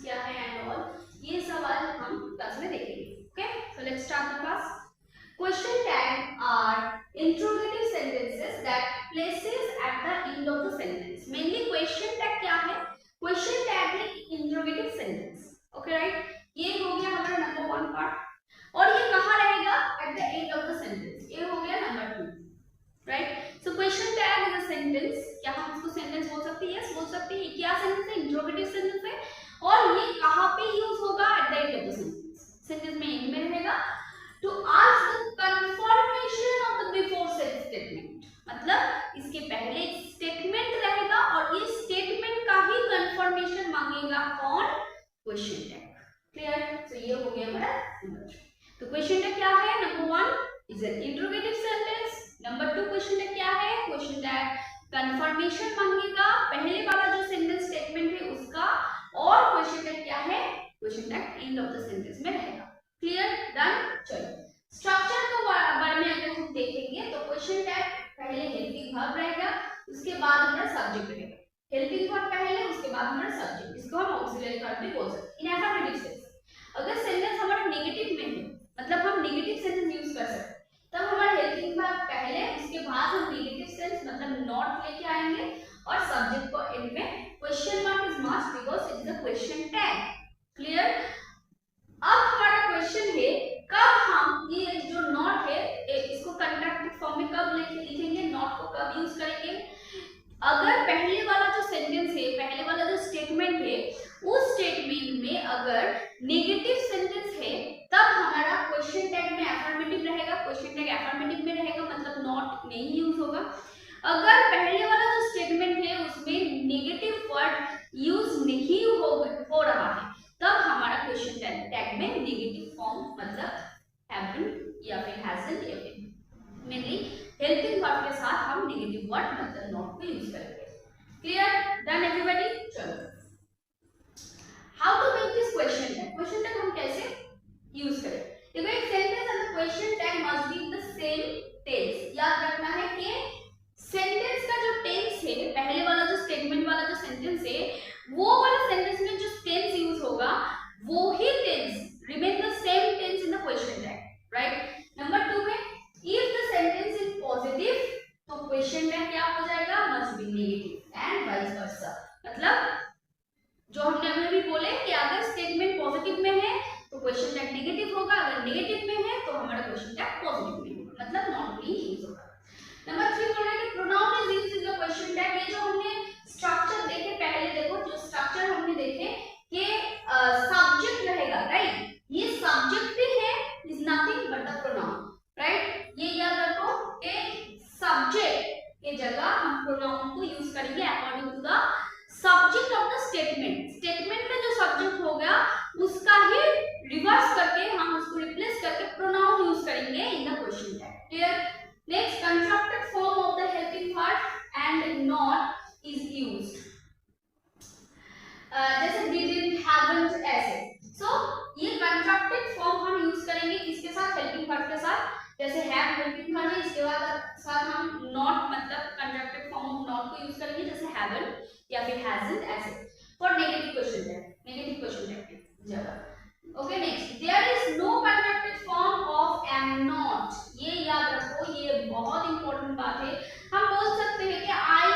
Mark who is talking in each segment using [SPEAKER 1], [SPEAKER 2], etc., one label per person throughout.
[SPEAKER 1] Use क्या है and all, ये सवाल हम क्लास में देखेंगे। Okay, so let's start the class. Question tag are interrogative sentences that places at the end of the sentence. Mainly question tag क्या है? Question tag है interrogative sentence. Okay right? ये हो गया हमारा नंबर 1 पार्ट, और ये कहाँ रहेगा? At the end of the sentence. ये हो गया number 2. Right? So question tag is a sentence. क्या हम इसको sentence बोल सकते हैं? Yes बोल सकते हैं. क्या sentence है? Interrogative sentence है. और ये कहाँ पे use होगा? At the end of the sentence. Sentence में end में रहेगा. To ask the confirmation of the before said statement. मतलब इसके पहले एक स्टेटमेंट रहेगा और इस स्टेटमेंट का ही कंफर्मेशन मांगेगा कौन? Question tag. क्लियर? सो ये हो गया हमारा नंबर 3. तो क्वेश्चन टैग क्या है? Number 1 is an interrogative sentence. Number 2 question tag क्या है? क्वेश्चन टैग कंफर्मेशन मांगेगा पहले वाला जो सेंटेंस स्टेटमेंट है उसका, और क्वेश्चन टैग क्या है? Question tag end of the sentence में रहेगा. क्लियर? डन. चलो स्ट्रक्चर के बारे में अगर हम देखेंगे तो क्वेश्चन टैग पहले हेल्पिंग वर्ब रहेगा, उसके बाद हमारा सब्जेक्ट रहेगा. हेल्पिंग वर्ब पहले, उसके बाद हमारा सब्जेक्ट. इसको हम ऑक्सिलरी वर्ब भी बोल सकते हैं. इन एफर्मेटिव सेंस अगर सेंटेंस हमारा नेगेटिव में है, मतलब हम नेगेटिव सेंटेंस यूज कर सकते हैं, तब हमारा हेल्पिंग वर्ब पहले, उसके बाद हम नेगेटिव सेंस मतलब नॉट लेके आएंगे, और सब्जेक्ट को एंड में. Question mark is must because it is a question tag. Clear? अब हमारा क्वेश्चन है कब हम ये जो नॉट है इसको कंट्रैक्टेड फॉर्म में कब लिखेंगे, नॉट को कब यूज करेंगे? अगर पहले वाला जो सेंटेंस है, पहले वाला जो स्टेटमेंट है, उस स्टेटमेंट में अगर नेगेटिव सेंटेंस है तब हमारा क्वेश्चन टैग में अफर्मेटिव रहेगा. क्वेश्चन टैग अफर्मेटिव में रहेगा मतलब नॉट नहीं यूज होगा. अगर पहले वाला जो स्टेटमेंट है उसमें नेगेटिव वर्ड यूज नहीं हो रहा है तब हमारा क्वेश्चन टैग में नेगेटिव फॉर्म मतलब हैवंट या फिर हैजंट या फिर मेनली हेल्पिंग वर्ब के साथ हम नेगेटिव वर्ड मतलब नॉट को यूज करेंगे. क्लियर? Done everybody. चलो how to make this question tag. Question tag हम कैसे यूज करें? देखो एक sentence and the question tag must be the same tense. याद रखना है कि सेंटेंस का जो टेंस है, पहले वाला जो स्टेटमेंट वाला जो सेंटेंस है, वो वाला सेंटेंस में जो टेंस यूज होगा वो ही tense remain the same tense in the question tag. Right? Number 2 में if the sentence is positive तो क्वेश्चन टैग क्या हो जाएगा? Must be negative and vice versa. मतलब जो हमने अभी बोले कि अगर स्टेटमेंट पॉजिटिव में है तो क्वेश्चन टैग नेगेटिव होगा, अगर नेगेटिव में है तो हमारा क्वेश्चन टैग पॉजिटिव में होगा, मतलब नॉट भी यूज होगा. नंबर 3 बोल रहे हैं कि pronoun is used in the question tag. ये जो हमने स्ट्रक्चर देखे पहले, देखो जो स्ट्रक्चर हमने देखे कि सब्जेक्ट रहेगा. राइट? ये सब्जेक्ट भी है, is nothing but the pronoun. Right? ये याद रखो कि सब्जेक्ट के जगह हम प्रोनाउन को यूज करेंगे according to the subject of the statement. Statement में जो सब्जेक्ट हो गया उसका ही रिवर्स करके हम उसको रिप्लेस करके प्रोनाउन यूज करेंगे इन the question tag. Clear? Next constructed form of the helping verb and not is used. जैसे didn't, haven't ऐसे. सो ये कंस्ट्रक्टेड फॉर्म हम यूज करेंगे किसके साथ? हेल्पिंग वर्ब के साथ. जैसे have हेल्पिंग वर्ब है, इसके बाद साथ हम नॉट मतलब कंस्ट्रक्टेड फॉर्म ऑफ नॉट को यूज करेंगे जैसे haven't या फिर hasn't ऐसे. For negative question tag, negative question tag की जगह. Okay next, there is no constructed form of am not. ये याद रखो, ये बहुत इंपॉर्टेंट बात है. हम बोल सकते हैं कि I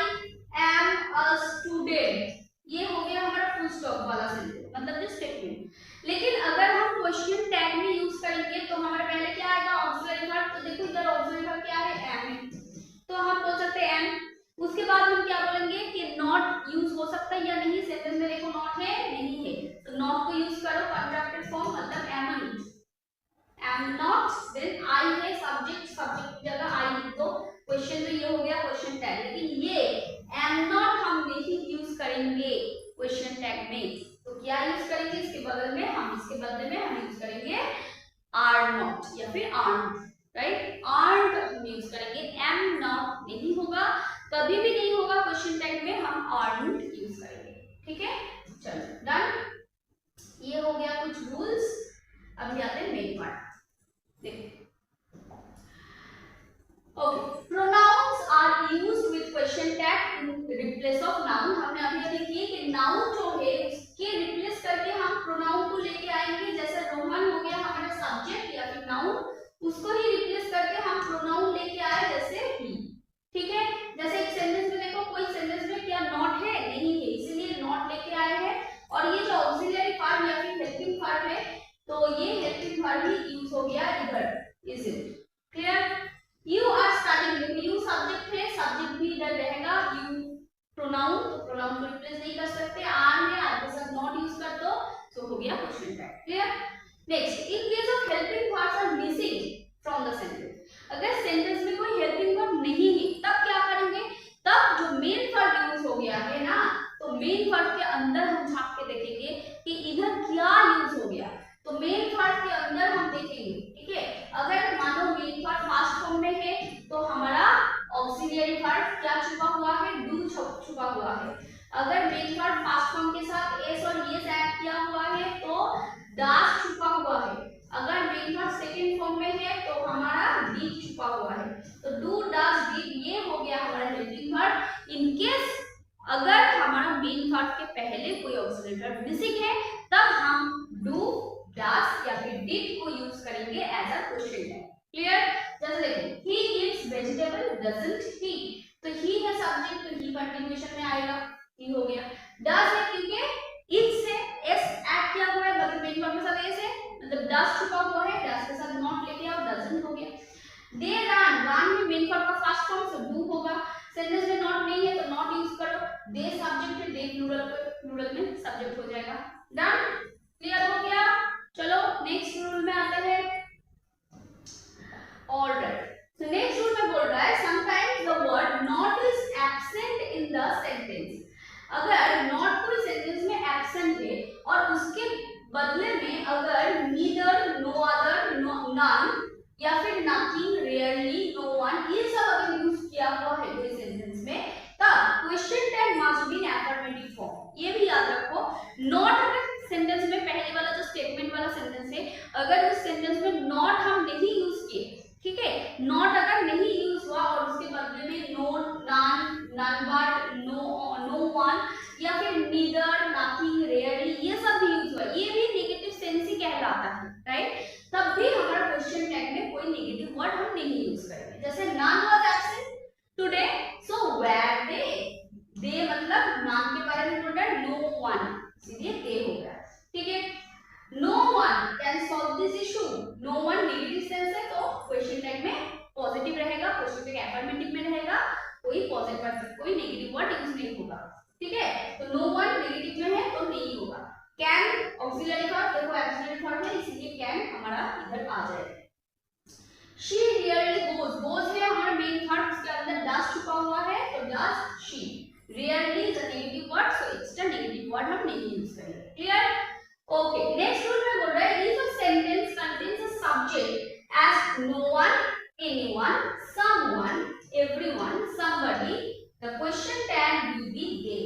[SPEAKER 1] am a student. ये हो गया हमारा फुल स्टॉप वाला सेंटेंस मतलब जो स्टेटमेंट. लेकिन अगर हम क्वेश्चन टैग में यूज करेंगे तो हमारा पहले क्या आएगा? Auxiliary verb. तो देखो इधर ऑक्सिलरी वर्ब क्या है? am है, तो हम बोल सकते हैं am. उसके बाद हम क्या बोलेंगे कि नॉट यूज हो सकता है या नहीं. सेंटेंस में देखो नॉट है नहीं है, तो नॉट को यूज करो कंस्ट्रक्टेड फॉर्म मतलब am not. देन I है सब्जेक्ट, सब्जेक्ट की जगह I लिख दो. क्वेश्चन तो ये हो गया क्वेश्चन टैग. लेकिन ये am not हम नहीं यूज करेंगे क्वेश्चन टैग में. तो क्या यूज करेंगे इसके बदले में? हम इसके बदले में हम यूज करेंगे are not या फिर aren't. राइट? aren't हम यूज करेंगे, am not नहीं होगा, कभी भी नहीं होगा क्वेश्चन टैग में, हम aren't यूज करेंगे. ठीक है? चलो डन. ये हो गया कुछ रूल्स. अभी आते हैं main part. Okay, pronouns are used with question tag in replace of noun. हमने अभी अभी किए कि noun जो है उसके रिप्लेस करके हम डस छुपा हुआ है, डस के साथ नॉट लेके आओ, डजंट हो गया। दे रन, रन में मेन वर्ब का फर्स्ट फॉर्म से डू होगा, सेंटेंस में नॉट नहीं है तो नॉट यूज करो, दे सब्जेक्ट है, दे प्लूरल में सब्जेक्ट हो जाएगा। डन, क्लियर हो गया। चलो नेक्स्ट रूल में आते हैं। ऑलराइट, तो नेक्स्ट रूल में बोल रहा है sometimes the word not is absent in the sentence. अगर नॉट कोई सेंटेंस में एब्सेंट है और उसके बदले में अगर neither, no other, no none या फिर नथिंग, रेयरली, नो वन ये सब अगर यूज किया हुआ है कोई सेंटेंस में, तब question tag must be in affirmative form. ये भी याद रखो, नॉट अगर सेंटेंस में पहले वाला जो स्टेटमेंट वाला सेंटेंस है, अगर उस सेंटेंस में नॉट हम नहीं यूज किए, ठीक है, नॉट अगर नहीं यूज हुआ और उसके बदले में no, none, none but, no one या फिर नीदर, नथिंग, रेयरली ये सब भी यूज हुआ, ये भी नेगेटिव सेंस ही कहलाता है, राइट। तब भी हमारा क्वेश्चन टैग में कोई नेगेटिव वर्ड हम नहीं यूज करेंगे। जैसे none was absent today, so were they मतलब नाम के बारे में बोल रहा है, नो वन सीधे दे हो गया, ठीक है। No one can solve this issue, no one negative sense है तो क्वेश्चन टैग में पॉजिटिव रहेगा, क्वेश्चन टैग अफर्मेटिव में रहेगा, कोई पॉजिटिव कोई नेगेटिव वर्ड यूज नहीं होगा, ठीक है। तो नो वन नेगेटिव में है तो नहीं होगा। कैन ऑक्सिलरी वर्ब, देखो ऑक्सिलरी वर्ब है इसलिए कैन हमारा इधर आ जाएगा। शी रियरली गोज, गोज है हमारा मेन वर्ब, उसके अंदर डस छुपा हुआ है तो does she. Rarely is a negative word so extra negative word हम नहीं यूज करेंगे, क्लियर। ओके, नेक्स्ट रूल में बोल रहा है if a sentence contains a subject as no one, anyone, someone, everyone, somebody, the question tag will be they,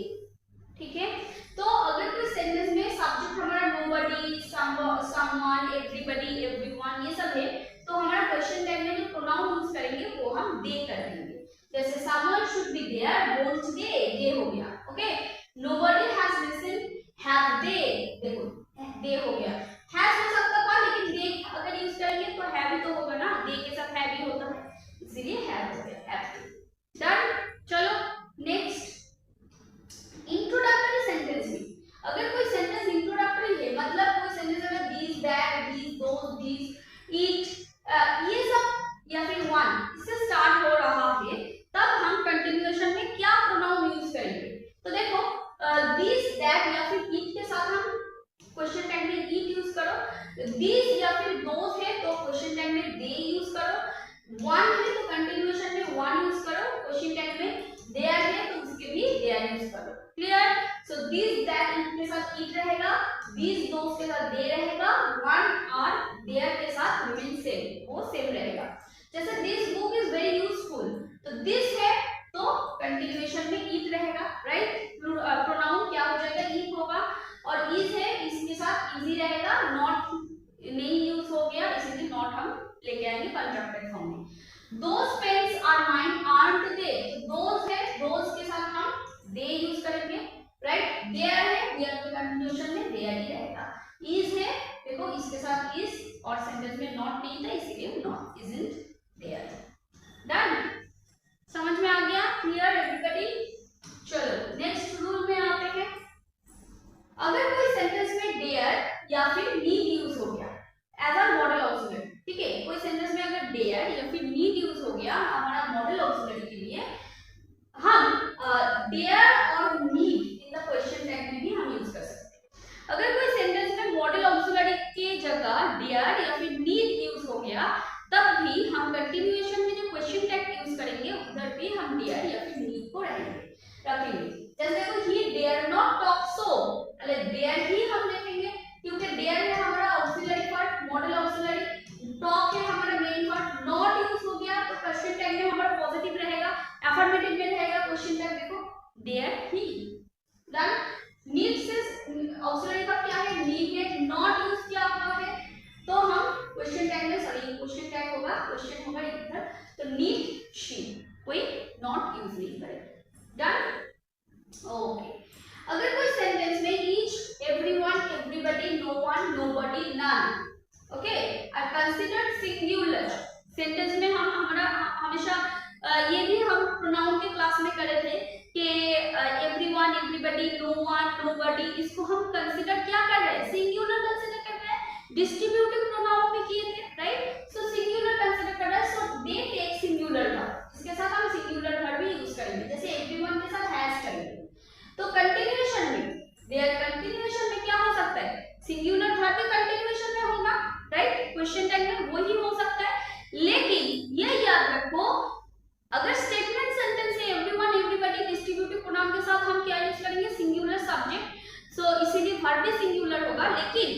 [SPEAKER 1] ठीक है। तो अगर कोई सेंटेंस में सब्जेक्ट हमारा नोबडी, समवन, एवरीबडी, एवरीवन ये सब है तो हमारा क्वेश्चन टैग में जो प्रोनाउन यूज करेंगे वो हम दे कर देंगे। जैसे someone should be there, won't they हो गया, okay. Nobody has listened, have they, देखो दे हो गया। हैज हो सकता था लेकिन दे अगर यूज करेंगे तो हैव ही तो होगा ना, दे के साथ हैव ही होता है इसीलिए हैव हो गया, हैव। डन, चलो नेक्स्ट। इंट्रोडक्टरी सेंटेंस में अगर कोई सेंटेंस इंट्रोडक्टरी है, मतलब कोई सेंटेंस अगर this, that, this, those, this, it ये सब या फिर वन इससे स्टार्ट हो रहा है, तब हम कंटिन्यूएशन में क्या प्रोनाउन यूज करेंगे। तो देखो दिस, दैट या फिर इट के साथ हम क्वेश्चन टैग में इट यूज करो, दिस या फिर दोस है तो क्वेश्चन टैग में दे यूज करो, वन है तो कंटिन्यूएशन में वन यूज करो, क्वेश्चन टैग में देयर है तो उसके भी देयर यूज करो, clear. So this, that, it के साथ इट रहेगा, दिस, दोस के साथ दे रहेगा, वन और देयर के साथ रिमेन सेम, वो सेम रहेगा। जैसे this book is very useful, तो दिस है तो कंटिन्यूएशन में इट रहेगा, राइट। प्रोनाउन क्या हो जाएगा, इट होगा, और इज है इसके साथ इजी रहेगा, नॉट नहीं यूज हो गया इसलिए नॉट हम लेके आएंगे कंस्ट्रक्टेड फॉर्म में। दोस पेन्स आर माइन, आर्ट दे, दोस है, दोस के साथ हम दे यूज करेंगे, राइट। देयर है, देयर के कंटिन्यूएशन में देयर ही रहेगा। इज है, देखो इसके साथ इज और सेंटेंस में नॉट नहीं था इसलिए नॉट, इजंट देयर। डन, समझ में आ गया, क्लियर एवरीबॉडी। चलो नेक्स्ट रूल में आते हैं। अगर कोई सेंटेंस में देयर या फिर नीड यूज हो गया एज अ मॉडल ऑक्सिलरी, ठीक है, कोई सेंटेंस में अगर देयर या फिर नीड यूज हो गया हमारा मॉडल ऑक्सिलरी के लिए, हम देयर और need in the question tag में भी हम यूज कर सकते हैं। अगर कोई सेंटेंस में मॉडल ऑक्सिलरी के जगह देयर या फिर नीड यूज हो गया, तब भी हम कंटिन्यूएशन में जो क्वेश्चन टैग यूज करेंगे उधर भी हम देयर या फिर नीड को रखेंगे। जैसे देखो ही डेयर नॉट टॉक सो, अरे डेयर ही हम देखेंगे क्योंकि डेयर है हमारा auxiliary word, modal auxiliary, talk है हमारा मेन वर्ड, नॉट यूज हो गया तो क्वेश्चन टैग में हमारा पॉजिटिव रहेगा, अफर्मेटिव में रहेगा क्वेश्चन टैग, देखो डेयर ही। डन, नीड से ऑक्सिलरी वर्ड क्या है, नीड है, नॉट यूज किया हुआ है तो हम क्वेश्चन टैग में, सॉरी क्वेश्चन टैग होगा, क्वेश्चन होगा इधर, तो नीड शी, कोई नॉट यूज नहीं करेगा। Done, okay. अगर कोई सेंटेंस में each, everyone, everybody, no one, nobody, none, okay, are considered singular, sentence में हम हमारा हमेशा ये भी हम प्रोनाउन के क्लास में करे थे कि everyone, everybody, no one, nobody, इसको हम कंसीडर क्या कर रहे हैं, सिंगुलर कंसीडर कर रहे हैं, डिस्ट्रीब्यूटिव प्रोनाउन सिंगुलर वर्ब भी कंटिन्यूएशन में होगा, राइट, क्वेश्चन टैग में वही हो सकता है। लेकिन ये याद रखो, अगर स्टेटमेंट सेंटेंस है एवरीवन एवरीबॉडी डिस्ट्रीब्यूटिव प्रोनाउन के साथ हम क्या यूज करेंगे, सिंगुलर सब्जेक्ट, सो इसीलिए वर्ब भी सिंगुलर होगा। लेकिन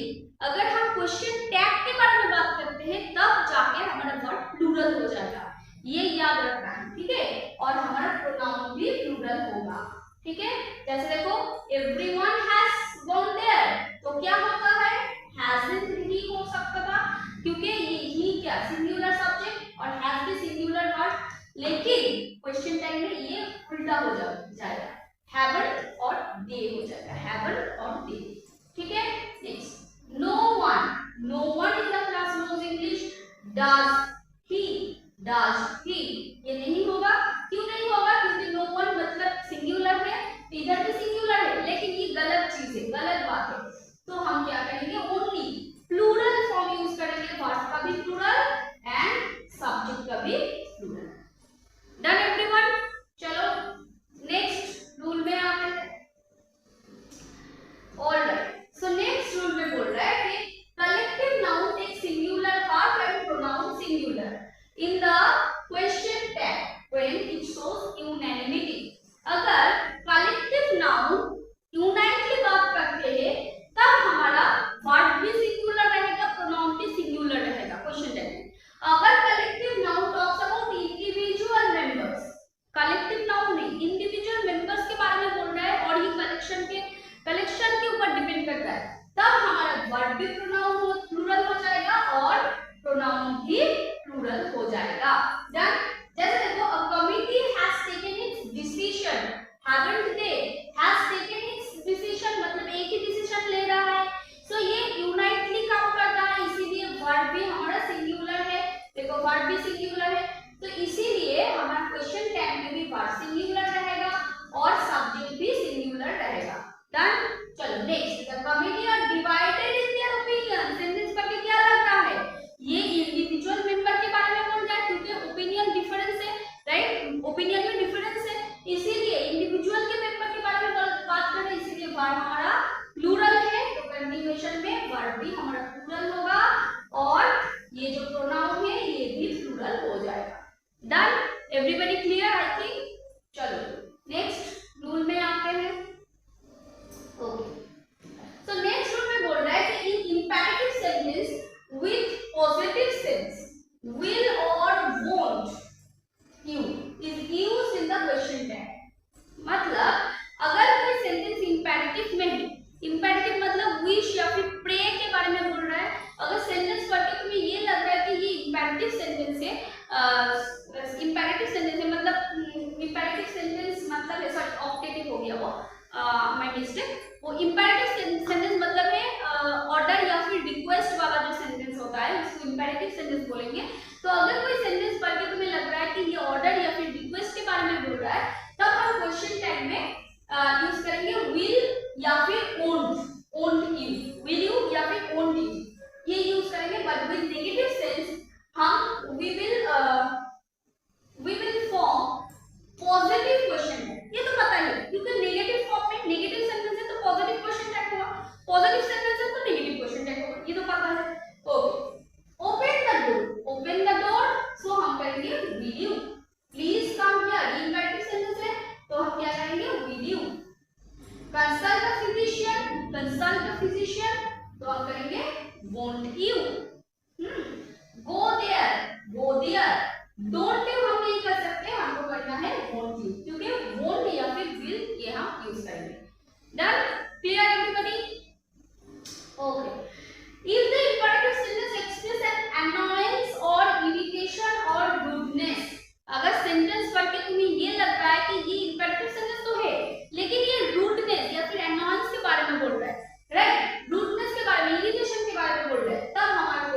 [SPEAKER 1] अगर हम क्वेश्चन टैग के बारे में बात करते हैं तब जाके हमारा वर्ब प्लूरल हो जाएगा, ये याद रखना है, ठीक है। और हमारा प्रोनाउन भी प्लूरल होगा, ठीक है। जैसे देखो एवरीवन हैज गॉन देयर, तो क्या होता है, हैजंट ही हो सकता था, क्योंकि ये ही क्या सिंगुलर सब्जेक्ट और हैज भी सिंगुलर वर्ब। लेकिन क्वेश्चन टैग में ये उल्टा हो जाएगा, हैवंट और दे हो जाएगा, हैवंट और दे, ठीक है। Next, no one in the class knows English, does he, ये नहीं होगा। क्यों नहीं होगा, क्योंकि नो वन मतलब सिंगुलर है, इधर भी सिंगुलर है, लेकिन ये गलत चीज है, गलत बात है। तो हम क्या करेंगे, ओनली प्लूरल फॉर्म यूज करेंगे, वर्ब का भी प्लूरल एंड सब्जेक्ट का भी प्लूरल। डन एवरीवन, चलो नेक्स्ट रूल में आते हैं। ऑलराइट, सो नेक्स्ट रूल में बोल रहा है कि collective noun take singular verb and pronoun singular in the question tag when it shows unanimity. अगर कलेक्टिव नाउन यूनाइटली बात करते हैं तब हमारा वर्ब भी सिंगुलर रहेगा, प्रोनाउन भी सिंगुलर रहेगा क्वेश्चन टैग में। अगर collective noun talks about individual members, collective noun नहीं इंडिविजुअल मेंबर्स के बारे में बोल रहा है और ये कलेक्शन के ऊपर डिपेंड करता है, तब हमारा वर्ब भी प्लूरल हो जाएगा और प्रोनाउन भी प्लूरल हो जाएगा। डन। जैसे देखो a committee has taken it's decision, haven't they, has taken it's decision मतलब एक ही डिसीजन ले रहा है, सो ये यूनाइटली काम करता है, इसीलिए वर्ब भी हमारा सिंगुलर है। देखो वर्ब भी सिंगुलर है, तो इसीलिए हमारा क्वेश्चन टैग में भी वर्ब सिंगुलर रहेगा और सब्जेक्ट भी सिंगुलर रहेगा। डन। चलो next, the committee are divided in their opinion, sentence पढ़ के क्या लग रहा है, ये इंडिविजुअल मेंबर के बारे में बोल रहा है, क्योंकि ओपिनियन डिफरेंस है, राइट, ओपिनियन में डिफरेंस है, इसीलिए इंडिविजुअल के मेंबर के बारे में बात कर रहे हैं, इसीलिए वर्ब हमारा प्लूरल है, तो कंटिन्यूएशन में वर्ब भी हमारा प्लूरल होगा और ये जो प्रोनाउन है ये भी प्लूरल हो जाएगा। Done, everybody clear I think. चलो नेक्स्ट रूल में आते हैं। ओके, सो नेक्स्ट रूल में बोल रहा है कि in imperative sentence with positive sense will or won't you is used in the question tag। मतलब अगर कोई सेंटेंस इंपेरेटिव में है, इंपेरेटिव मतलब विश या फिर प्रे के बारे में बोल रहा है, अगर सेंटेंस पढ़ के तुम्हें ये लग रहा है कि ये इंपेरेटिव सेंटेंस है, इंपेरेटिव सेंटेंस है मतलब इंपेरेटिव सेंटेंस मतलब है, सॉरी ऑप्टेटिव हो गया वो माय मिस्टेक, वो इंपेरेटिव सेंटेंस मतलब है ऑर्डर या फिर रिक्वेस्ट वाला जो सेंटेंस होता है उसको इंपेरेटिव सेंटेंस बोलेंगे। तो अगर कोई सेंटेंस पढ़ के तुम्हें लग रहा है कि ये ऑर्डर या फिर रिक्वेस्ट के बारे में बोल रहा है, तब हम क्वेश्चन टैग में यूज करेंगे विल या फिर ओन्ट यू, विल यू या फिर ओन्ट यू, ये यूज करेंगे। बट विद नेगेटिव सेंस हम we will form positive question tag, ये तो पता है, क्योंकि नेगेटिव फॉर्म में नेगेटिव सेंटेंस है तो पॉजिटिव क्वेश्चन टैग होगा, पॉजिटिव सेंटेंस है तो नेगेटिव क्वेश्चन टैग होगा, ये तो पता है। Okay, open the door, so हम करेंगे will you, please come here, ये इंपेरेटिव सेंटेंस है तो हम क्या करेंगे will you. Consult the physician, तो हम करेंगे won't you. Go there, don't you हम नहीं कर सकते, हमको करना है वोंट यू, क्योंकि वोंट या फिर विल ये हम यूज करेंगे। Done, clear everybody. Okay, if the imperative sentence express an annoyance or irritation or rudeness, अगर सेंटेंस पढ़ के तुम्हें ये लग रहा है कि ये इंपेरेटिव सेंटेंस तो है लेकिन ये रूडनेस या फिर अनॉयंस के बारे में बोल रहा है, राइट, रूडनेस के बारे में, इरिटेशन के बारे में बोल रहा है, तब हमारा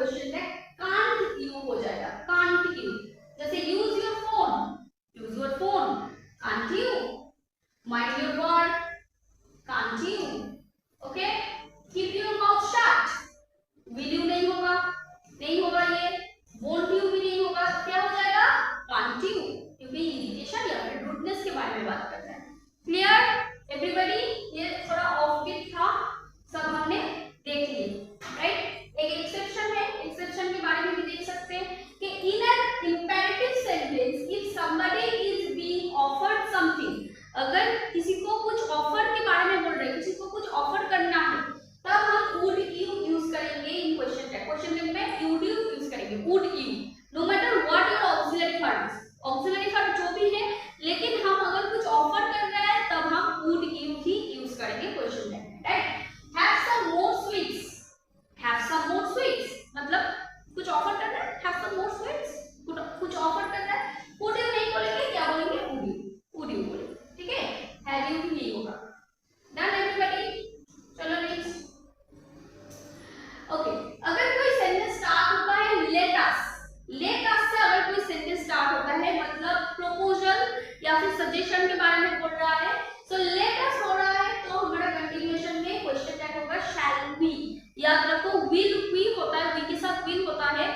[SPEAKER 1] याद रखो विल वी होता है, वी के साथ विल होता है,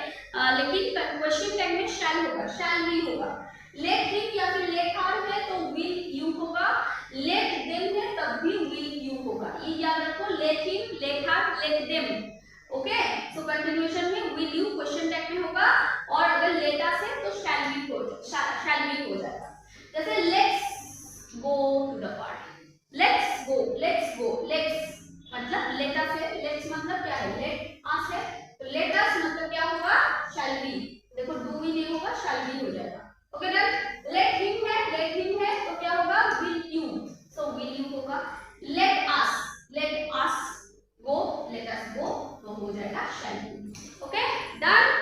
[SPEAKER 1] लेकिन क्वेश्चन टैग में शैल होगा, शैल वी होगा। लेट हिम या फिर लेट हर है तो विल यू होगा, लेट देम है तब भी विल यू होगा। ये याद रखो, let him, let her, let them. Okay, so continuation में विल यू क्वेश्चन टैग में होगा, और अगर लेट अस है तो शैल वी हो जाएगा। जैसे let's go to the party, let's go, let's go, let's मतलब लेट अस है, लेट्स मतलब क्या है, लेट अस है, तो लेट अस मतलब क्या होगा, शैल वी। देखो डू वी नहीं होगा, शैल वी हो जाएगा। Okay done. लेट हिम है तो क्या होगा, will you, so will you होगा। लेट अस गो, लेट अस गो तो हो जाएगा शैल वी। Okay done.